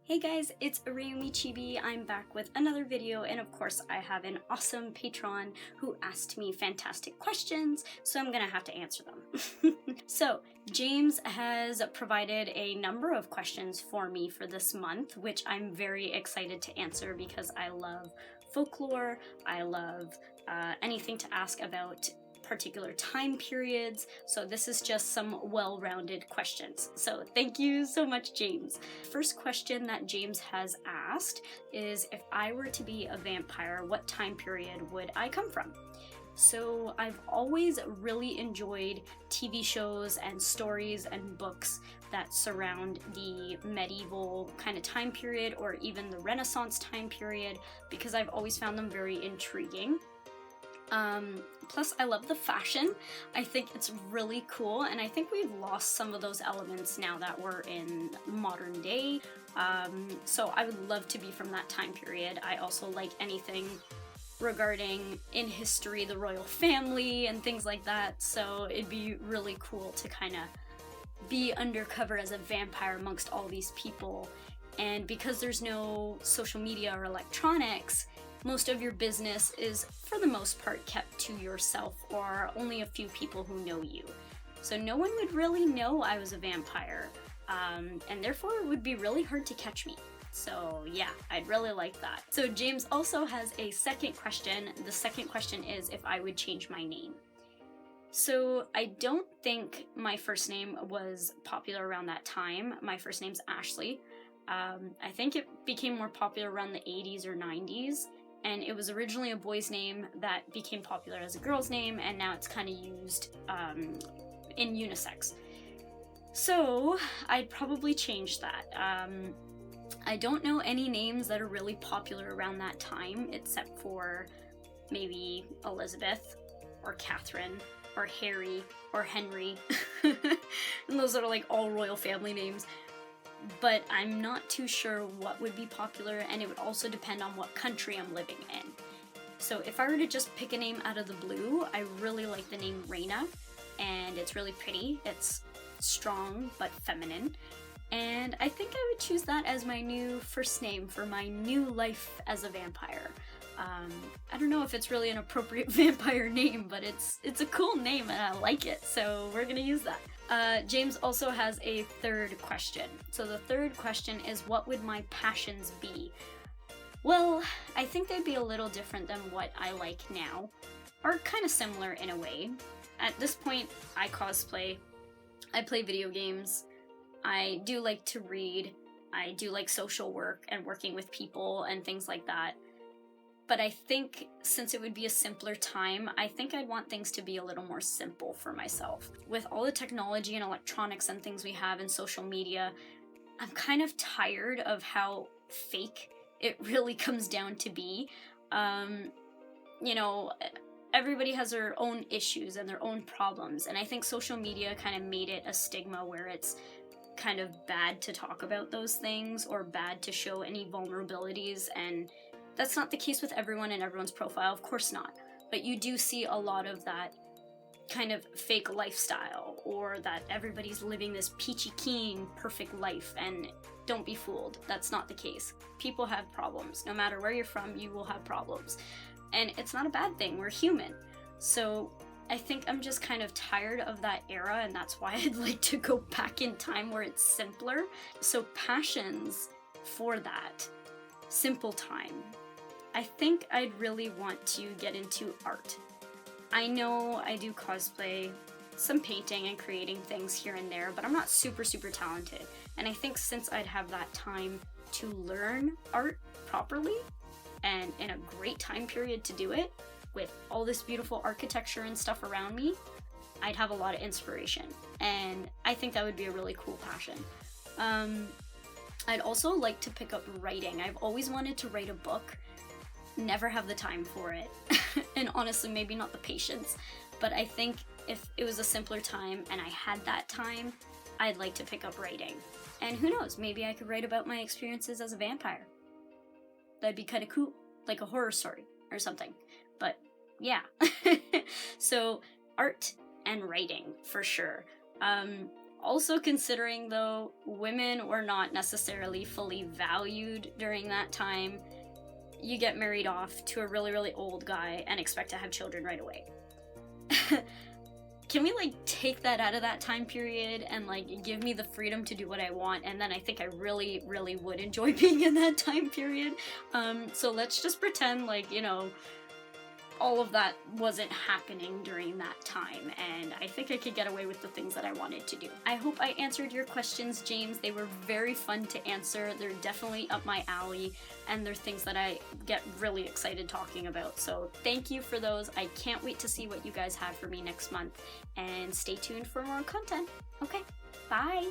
Hey guys, it's Reiyume Chibi. I'm back with another video, and of course I have an awesome patron who asked me fantastic questions, so I'm gonna have to answer them. So, James has provided a number of questions for me for this month, which I'm very excited to answer because I love folklore, I love anything to ask about particular time periods, so this is just some well-rounded questions. So thank you so much, James. First question that James has asked is, if I were to be a vampire, what time period would I come from? So I've always really enjoyed TV shows and stories and books that surround the medieval kind of time period or even the Renaissance time period because I've always found them very intriguing. Plus I love the fashion. I think it's really cool, and I think we've lost some of those elements now that we're in modern day. So I would love to be from that time period. I also like anything regarding in history, the royal family and things like that, so it'd be really cool to kind of be undercover as a vampire amongst all these people. And because there's no social media or electronics, most of your business is, for the most part, kept to yourself or only a few people who know you. So no one would really know I was a vampire, and therefore it would be really hard to catch me. So yeah, I'd really like that. So James also has a second question. The second question is if I would change my name. So I don't think my first name was popular around that time. My first name's Ashley. I think it became more popular around the 80s or 90s. And it was originally a boy's name that became popular as a girl's name, and now it's kind of used in unisex. So I'd probably change that. I don't know any names that are really popular around that time, except for maybe Elizabeth, or Catherine, or Harry, or Henry. And those are like all royal family names. But I'm not too sure what would be popular, and it would also depend on what country I'm living in. So if I were to just pick a name out of the blue, I really like the name Reina, and it's really pretty. It's strong but feminine, and I think I would choose that as my new first name for my new life as a vampire. I don't know if it's really an appropriate vampire name, but it's a cool name and I like it, so we're gonna use that. James also has a third question. So the third question is, what would my passions be? Well, I think they'd be a little different than what I like now, or kind of similar in a way. At this point, I cosplay, I play video games, I do like to read, I do like social work and working with people and things like that. But I think since it would be a simpler time, I think I'd want things to be a little more simple for myself. With all the technology and electronics and things we have in social media, I'm kind of tired of how fake it really comes down to be. You know, everybody has their own issues and their own problems, and I think social media kind of made it a stigma where it's kind of bad to talk about those things or bad to show any vulnerabilities, and that's not the case with everyone in everyone's profile, of course not. But you do see a lot of that kind of fake lifestyle, or that everybody's living this peachy keen, perfect life, and don't be fooled. That's not the case. People have problems. No matter where you're from, you will have problems. And it's not a bad thing. We're human. So I think I'm just kind of tired of that era, and that's why I'd like to go back in time where it's simpler. So passions for that simple time. I think I'd really want to get into art. I know I do cosplay, some painting and creating things here and there, but I'm not super talented. And I think since I'd have that time to learn art properly and in a great time period to do it, with all this beautiful architecture and stuff around me, I'd have a lot of inspiration. And I think that would be a really cool passion. I'd also like to pick up writing. I've always wanted to write a book, never have the time for it, and honestly maybe not the patience, but I think if it was a simpler time and I had that time, I'd like to pick up writing. And who knows, maybe I could write about my experiences as a vampire. That'd be kind of cool, like a horror story or something. But yeah. So art and writing for sure. Also considering though, women were not necessarily fully valued during that time. You get married off to a really, really old guy and expect to have children right away. Can we like take that out of that time period and like give me the freedom to do what I want, and then I think I really, really would enjoy being in that time period. So let's just pretend like, you know, all of that wasn't happening during that time, and I think I could get away with the things that I wanted to do. I hope I answered your questions, James. They were very fun to answer. They're definitely up my alley, and they're things that I get really excited talking about. So thank you for those. I can't wait to see what you guys have for me next month, and stay tuned for more content. Okay, bye!